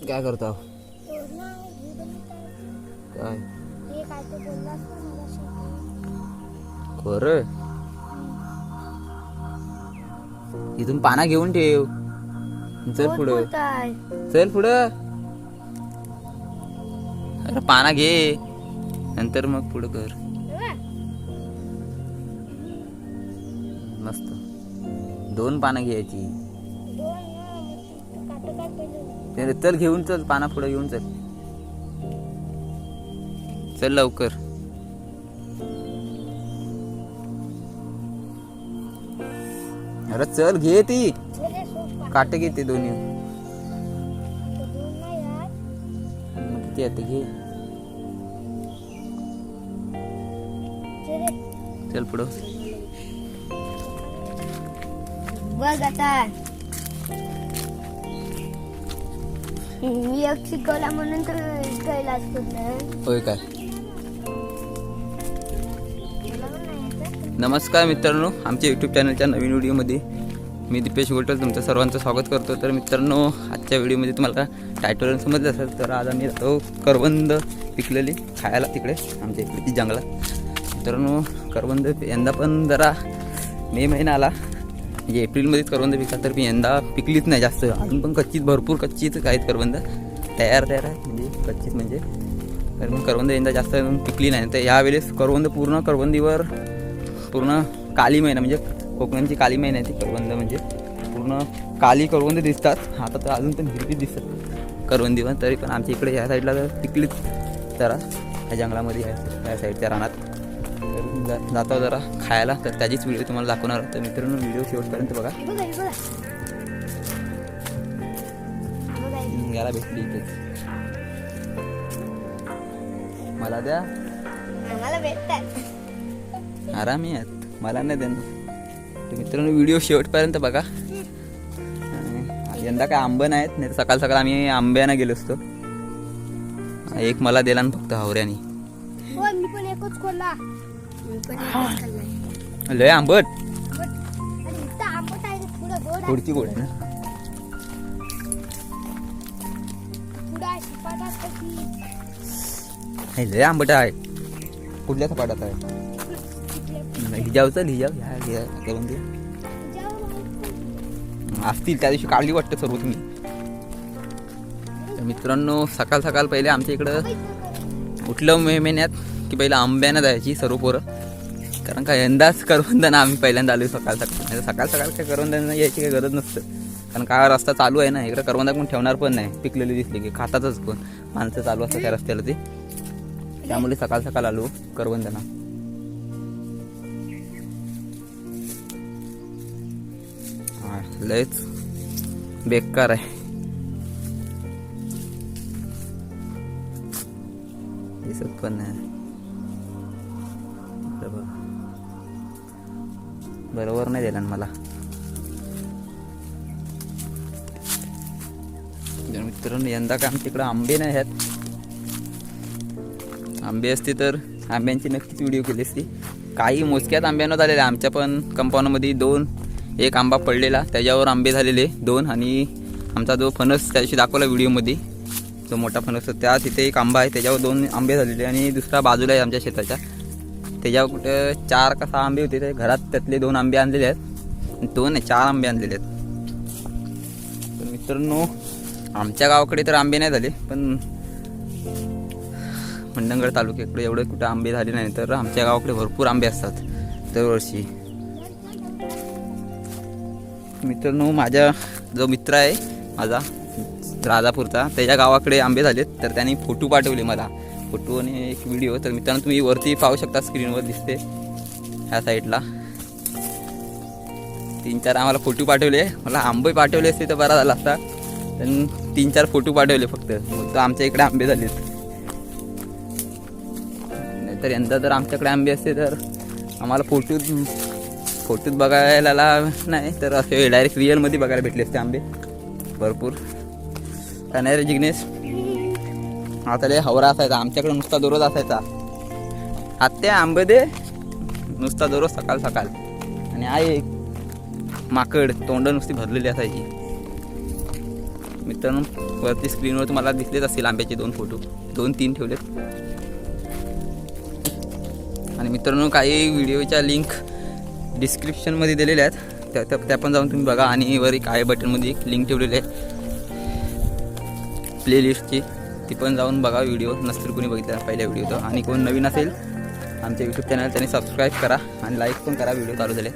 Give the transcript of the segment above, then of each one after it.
काय करतो काय खरं इथून पाना घेऊन ठेव. चल पुढं चल पुढं. अरे पाना घे नंतर मग पुढं कर. मस्त 2 पानं घ्यायची. चल घेऊन चल पाना पुढे घेऊन चल. चल लवकर. अरे चल घे ती काट घेते दोन्ही. किती येते घे. चल पुढं बघ आता मी एक शिकवला म्हणून तर कैलास कुठलं. होय काय. नमस्कार मित्रांनो, आमच्या यूट्यूब चॅनलच्या नवीन व्हिडिओमध्ये मी दीपेश गोटल तुमचं सर्वांचं स्वागत करतो. तर मित्रांनो, आजच्या व्हिडिओमध्ये तुम्हाला टायटल समजलं असेल तर आज आम्ही जातो करवंद पिकलेली खायला तिकडे आमच्या इकडे जंगलात. मित्रांनो, करवंद यंदा पण जरा मे महिना आला म्हणजे एप्रिलमध्येच करवंद पिकतात, तर यंदा पिकलीच नाही जास्त. अजून पण कच्चीच भरपूर कच्चीच आहेत करवंद. तयार आहेत म्हणजे कच्चीच म्हणजे. तर मग करवंद यंदा जास्त पिकली नाही. तर यावेळेस करवंदीवर पूर्ण काली महिना म्हणजे कोकणांची काली महिना आहे ती. करवंद म्हणजे पूर्ण काली करवंद दिसतात. आता तर अजून पण हिरवी दिसतात करवंदीवर. तरी पण आमच्या इकडे या साईडला तर पिकलीच जरा या जंगलामध्ये या साईडच्या रानात. तर जातो जरा खायला. तर त्याचीच व्हिडिओ तुम्हाला दाखवणार. तर मित्रांनो, व्हिडिओ शेवटपर्यंत बघा. याला भेटली इथेच. मला द्या. मला भेटतात. आरामी आहेत, मला नाही देणार. तर मित्रांनो, व्हिडिओ शेवटपर्यंत बघा. यंदा काय आंबे नाहीत, नाही तर सकाळ सकाळ आम्ही आंब्यानं गेलो असतो. एक मला दिला ना फक्त हावऱ्यानी. मी पण एकच खाल्ला. लय आंबट. आंबट आहे पुढं गोडची गोड आहे ना. लय आंबट आहे. कुठल्या सपाटात आहे. हिजाव चल हिजाव ह्या करून दे. असतील त्या दिवशी काढली वाटतं सर्व तुम्ही. तर मित्रांनो, सकाळ सकाळ पहिले आमच्या इकडं उठलं मे महिन्यात की पहिलं आंब्यानं जायची सर्व पोरं. कारण का यंदाच करवंदानं आम्ही पहिल्यांदा आलो सकाळ सकाळ. नाही सकाळ सकाळ काय करवंदानं यायची काही गरज नसतं. कारण का रस्ता चालू आहे ना इकडे. करवंदा कोण ठेवणार पण नाही. पिकलेली दिसली की खातातच कोण. माणसं चालू असतात त्या रस्त्याला ते. त्यामुळे सकाळ सकाळ आलो करवंदाना. लयच बेकार आहे. दिसत पण नाही. बरोबर नाही दिला मला. मित्रांनो, यंदा काय आमच्या इकडं आंबे नाही आहेत. आंबे असते तर आंब्यांची नक्कीच व्हिडिओ केली असती. काही मोजक्यात आंब्यानं झालेल्या. आमच्या पण कंपाऊंडमध्ये एक आंबा पडलेला, त्याच्यावर आंबे झालेले 2. आणि आमचा जो फणस त्या दिवशी दाखवला व्हिडिओमध्ये, जो मोठा फणस त्या तिथे एक आंबा आहे, त्याच्यावर 2 आंबे झालेले. आणि दुसरा बाजूला आहे आमच्या शेताच्या, त्याच्यावर कुठं 4 का 6 आंबे होते. ते घरात त्यातले 2 आंबे आणलेले आहेत. 4 आंबे आणलेले आहेत. तर मित्रांनो, आमच्या गावाकडे तर आंबे नाही झाले, पण मंडणगड तालुक्याकडे एवढे कुठे आंबे झाले नाही. तर आमच्या गावाकडे भरपूर आंबे असतात दरवर्षी. मित्रांनो, माझा जो मित्र आहे माझा राजापूरचा, त्याच्या गावाकडे आंबे झालेत. तर त्यांनी फोटो पाठवले मला, फोटो आणि एक व्हिडिओ. तर मित्रांनो, तुम्ही वरती पाहू शकता, स्क्रीनवर दिसते ह्या साईडला 3-4 आम्हाला फोटो पाठवले. मला आंबे पाठवले असते तर बरा झाला असता. पण 3-4 फोटो पाठवले फक्त. मग आमच्या इकडे आंबे झालेत. नाहीतर यंदा जर आमच्याकडे आंबे असते तर आम्हाला फोटोत बघायला नाही, तर असे डायरेक्ट रिअलमध्ये बघायला भेटले असते आंबे भरपूर. का नाही रे जिग्नेश? आता लय हवरा असायचा आमच्याकडे, नुसता दररोज असायचा. आत्या आंबे दे, नुसता दररोज सकाळ सकाळ. आणि आई माकड तोंड नुसती भरलेली असायची. मित्रांनो वरती स्क्रीनवर तुम्हाला दिसलेच असतील आंब्याचे 2 फोटो, 2-3 ठेवलेत. आणि मित्रांनो काही व्हिडिओच्या लिंक डिस्क्रिप्शनमध्ये दिलेल्या आहेत, त्या पण जाऊन तुम्ही बघा. आणि वर एक आय बटनमध्ये एक लिंक ठेवलेली आहे प्लेलिस्टची, ती पण जाऊन बघा. व्हिडिओ नसतील कोणी बघितला पहिल्या व्हिडिओ, आणि कोण नवीन असेल आमच्या यूट्यूब चॅनल त्यांनी सबस्क्राईब करा आणि लाईक पण करा व्हिडिओ चालू झाले,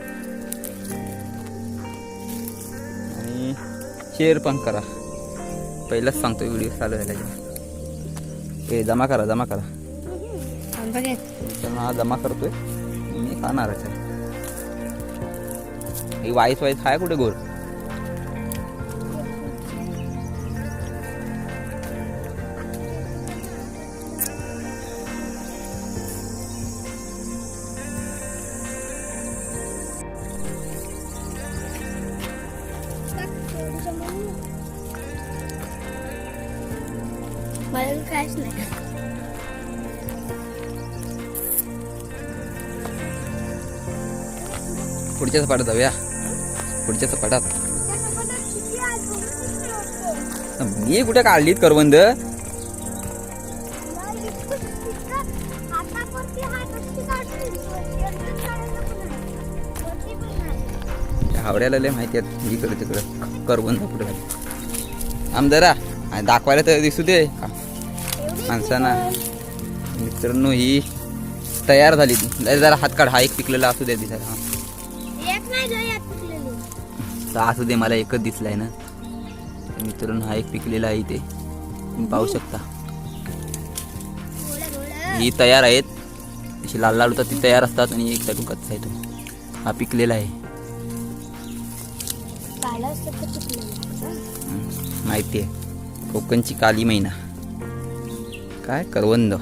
आणि शेअर पण करा. पहिलाच सांगतो व्हिडिओ चालू झाल्याच्या. हे जमा करा हा जमा करतोय मी खाणारच आहे. ही वाईस आहे कुठे गोल? मला काहीच नाही. पुढच्या सपाटात जाऊया. पुढच्या सपाटात मी कुठे काढलीत करवंद? हावड्याला लय माहिती आहे इकडे तिकडं करवंद कुठे आमदारा दाखवायला तर दिसू दे माणसांना. मित्रांनो ही तयार झाली, जरा हात काढ. हा एक पिकलेला असू दे दिसायला. असू दे, मला एकच दिसलाय ना. मित्रांनो हा एक पिकलेला आहे, इथे तुम्ही पाहू शकता. ही तयार आहेत, अशी लाल लाल होतात ती तयार असतात, आणि एक साईडून कच्चा आहे तो. हा पिकलेला आहे, माहिती आहे. कोकणची काली मैना काय करवंद.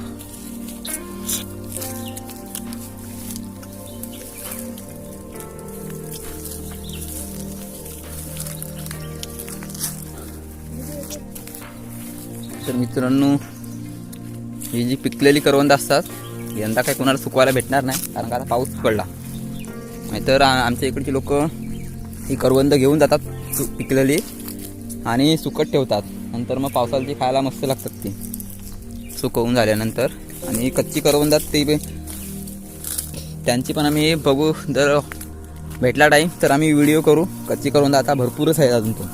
तर मित्रांनो ही जी पिकलेली करवंद असतात यंदा काय कोणाला सुकवायला भेटणार नाही, कारण का आता पाऊस पडला. नाहीतर आमच्या इकडची लोक ही करवंद घेऊन जातात पिकलेली आणि सुकत ठेवतात. नंतर मग पावसाला ती खायला मस्त लागतात ती सुकवून झाल्यानंतर. आणि कच्ची करवंदात ती त्यांची पण आम्ही बघू, जर भेटला टाईम तर आम्ही व्हिडिओ करू. कच्ची करवंद आता भरपूरच आहे अजून, तो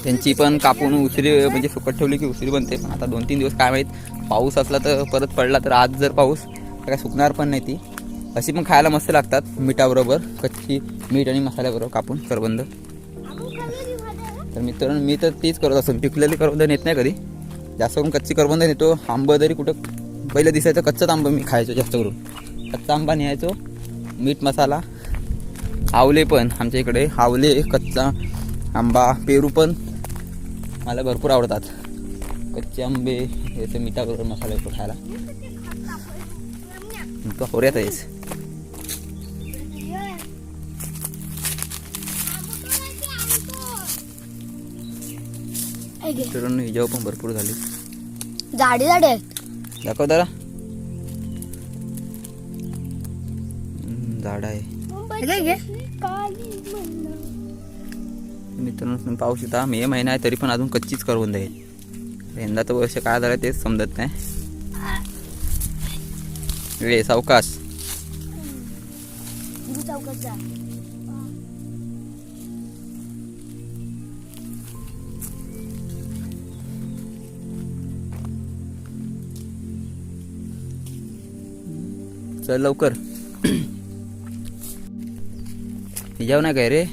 त्यांची पण कापून उशिरी म्हणजे सुकत ठेवली की उशिरी बनते. पण आता 2-3 दिवस काय माहीत, पाऊस असला तर परत पडला तर आज जर पाऊस तर काय सुकणार पण नाही ती. अशी पण खायला मस्त लागतात मिठाबरोबर, कच्ची मीठ आणि मसाल्याबरोबर कापून करवंद. तर मित्रांनो मी तर तीच करत असतो, पिकलेली करवंद नेत नाही कधी, जास्त करून कच्ची करवंद नेतो. आंबं जरी कुठं पहिलं दिसायचं कच्चाच आंबं मी खायचो जास्त करून, कच्चा आंबा न्यायचो, मीठ मसाला. आवले पण आमच्या इकडे आवले, कच्चा आंबा, पेरू पण मला भरपूर आवडतात. कच्चे आंबे याचं मिठाबरोबर मसाल्याबरोबर खायला तो होऱ्यात आहेस. मित्रांनो हिजाव पण भरपूर झाली, झाडे झाडे आहेत. दाखव जरा. झाड आहे मित्रांनो, तुम्ही पाहू शकता. मे महिना आहे तरी पण अजून कच्चीच करवंद आहे. यंदा तर वर्ष काय झालं तेच समजत नाही. वे सावकाश. चल लवकर. जाऊ ना काय रे.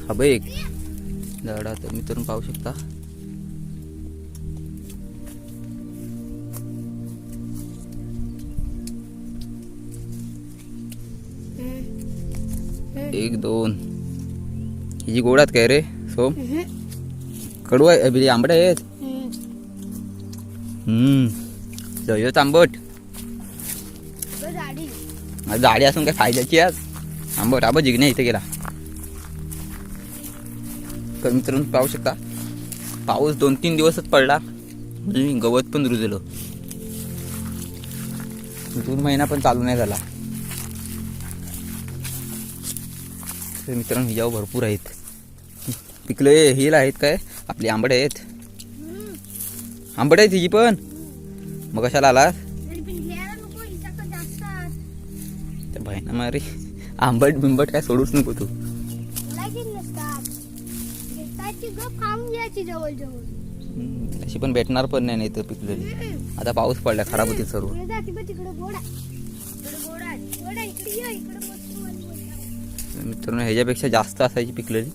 हा बघ एक झाडा, तर मित्रांनो पाहू शकता. एक दोन ही जी गोडात काय रे सोम, कडू आहे आंबट आहेत. जवळ आंबट झाडी असून काय फायद्याची आज. आंबट आंबट जिगण्या इथे गेला. तर मित्रांनो पाहू शकता, पाऊस 2-3 दिवसच पडला आणि गवत पण रुजलं. 2 महिना पण चालू नाही झाला. तर मित्रांनो हिजाव भरपूर आहेत. पिकले हिल आहेत काय आपली आंबट आहेत. आंबट आहेत हिजी पण. मग कशाला आला त्या भाईना मारे. आंबट बिंबट काय सोडूच नको तू. अशी पण भेटणार पण नाही तर पिकलेली. आता पाऊस पडला खराब होती सर्व. मित्रांनो ह्याच्यापेक्षा जास्त असायची पिकलेली.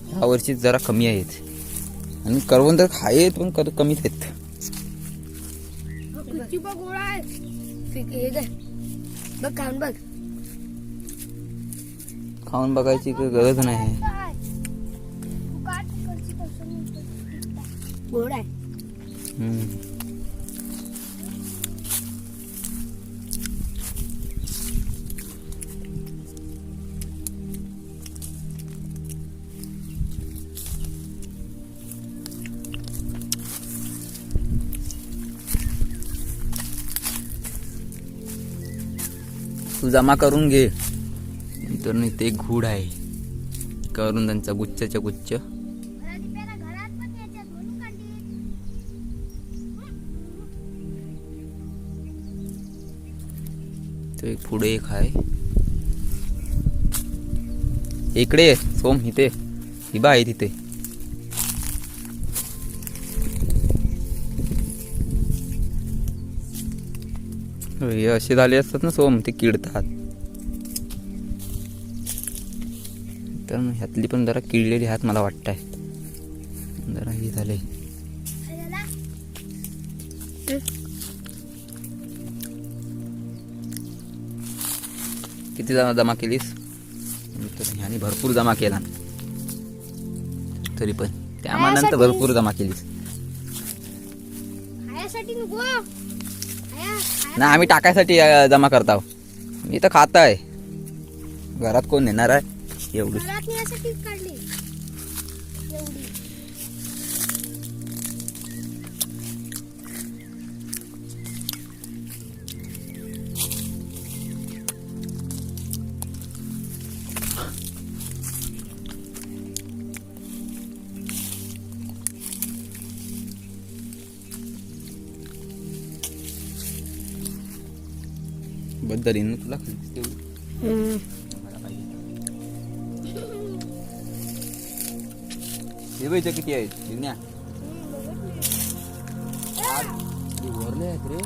ह्या वर्षी जरा कमी आहेत. आणि करवंद आहेत पण कमीच आहेत. खाऊन बघायची गरज नाही. तू जमा करून घे. तर इथे एक घूड आहे करून त्यांचा गुच्छच्या गुच्छ. तो एक पुढे एक आहे. इकडे सोम इथे हिबा आहे तिथे. हे असे झाले असतात ना सोम ते किडतात. तर ह्यातली पण जरा किडलेली आहेत मला वाटतंय. जरा हे झाले. किती जमा केलीस. ह्याने भरपूर जमा केला तरी पण त्या मानानंतर भरपूर जमा केलीस ना. आम्ही टाकायसाठी जमा करताव. मी तर खात आहे. घरात कोण नेणार आहे एवढी. बद्दल तुला हे बघ किती आहेत दुनिया. भरले आहेत रे.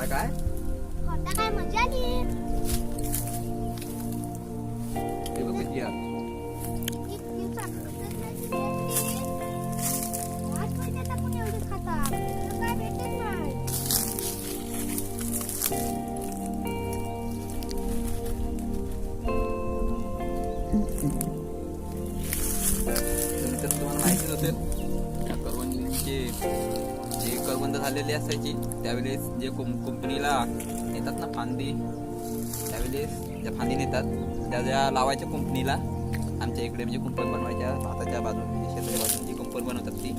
काय काय मजा आली. ते बघ किती आहे. तुम्हाला माहितीच असेल करवंदीचे जे करवंद झालेली असायची त्यावेळेस जे कंपनीला नेतात ना फांदी. त्यावेळेस ज्या फांदी नेतात त्या ज्या लावायच्या कंपनीला. आमच्या इकडे म्हणजे कुंपण बनवायच्या भाताच्या बाजूने शेताच्या बाजूने जी कुंपण बनवतात ती.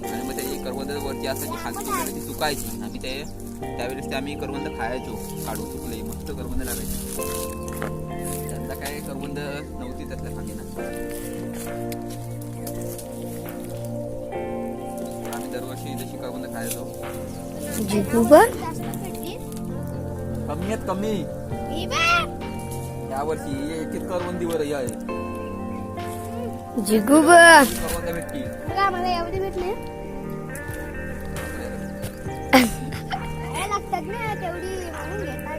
आणि मग ते करवंद वरती असायची खाली ती सुकायची. आम्ही त्यावेळेस ते आम्ही करवंद खायचो काढून सुकले मस्त करवंद लागायचे. त्यातला काय करवंद नव्हती त्यातल्या फांदीना. आम्ही दरवर्षी जशी करवंद खायचो. कमी आहेत कमी. यावर्षी एक करवंदीवर आहे. करवंद भेटतील. मला एवढी भेटले लागतात ना तेवढी म्हणून घेतात.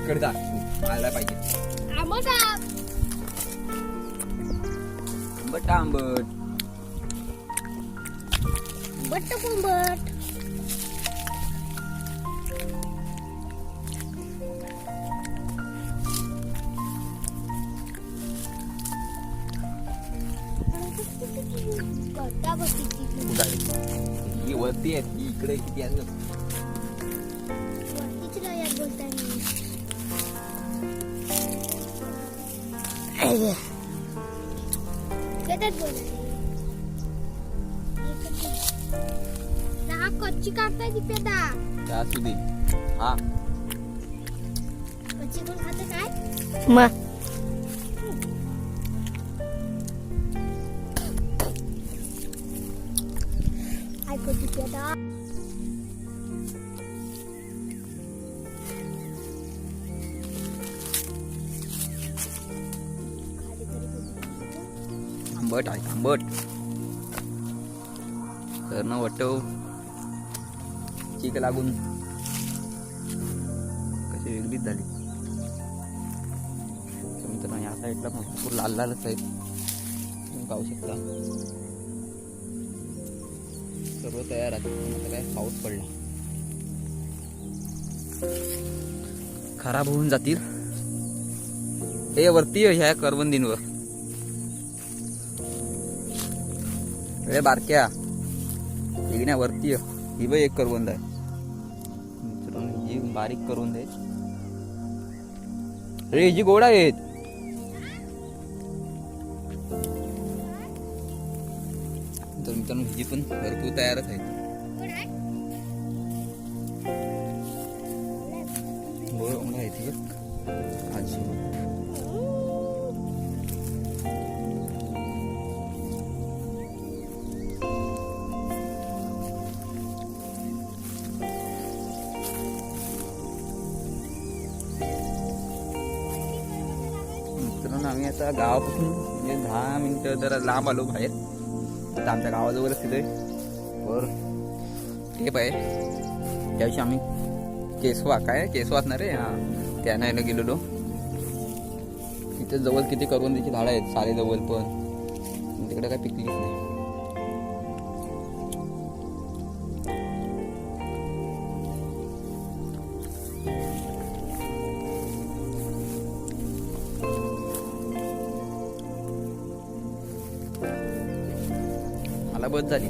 इकडे जा खायला पाहिजे. आंबट आंबट आंबट बट्ट कोंबट. गड्डा बघितली ही वरती आहे ती इकडे किती आहे वरतीच यात बोलताय मी. येतात बोलाय कच्ची काढताय ती पेदा. त्या असू दे. हा कच्ची कोण खाते काय ऐकू ती पेदा. आंबट आहे आंबट. तर न वटव चीक लागून कशी वेगळीच झाली. मित्रांनो या साईडला भरपूर लाल लालच आहेत तुम्ही पाहू शकता. सर्व तयार आहे. आता काय पाऊस पडला खराब होऊन जातील. हे वरती ह्या करवंदींवर रे बारक्या एक वरती ही बाई एक करवंद आहे मित्रांनो. ही बारीक करवंद आहे रे. हिची गोड आहेत. तर मित्रांनो हिची पण भरपूर तयारच आहे. गोड आहे ती आजी. मित्रांनो आम्ही आता गावापासून म्हणजे 10 मिनिटं जरा लांब आलो बाहेर. आता आमच्या गावाजवळच तिथे वर टेप आहे. त्याविषयी आम्ही केसवा असणार आहे. हा त्या न्यायला गेलेलो. तिथे जवळ किती करवंदीची झाडं आहेत सारे जवळ पण तिकडे काय पिकलीच नाही. मला बस झाली.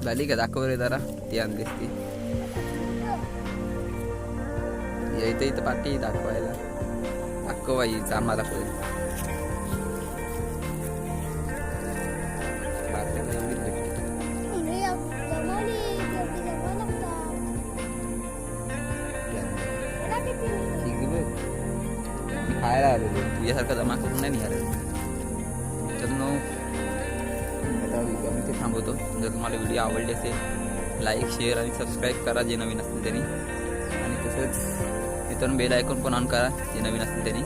झाली का दाखव रे जरा. ती आणलीस ती यायचं इथं पाठी दाखवायला. दाखवाई चांगला दाखव. खायला आलो तुझ्यासारखा जमा करून नाही निघाला. तर मी ते थांबवतो. जर तुम्हाला व्हिडिओ आवडली असेल लाईक शेअर आणि सबस्क्राईब करा जे नवीन असतील त्यांनी. आणि तसंच इथून बेल आयकॉन पण ऑन करा जे नवीन असतील त्यांनी.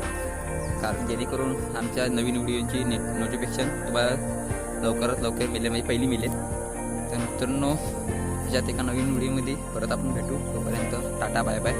कारण जेणेकरून आमच्या नवीन व्हिडिओची नोटिफिकेशन तुम्हाला लवकरात लवकर मिळेल म्हणजे पहिली मिळेल. तर मित्रांनो त्याच्यात एका नवीन व्हिडिओमध्ये परत आपण भेटू. तोपर्यंत टाटा बाय बाय.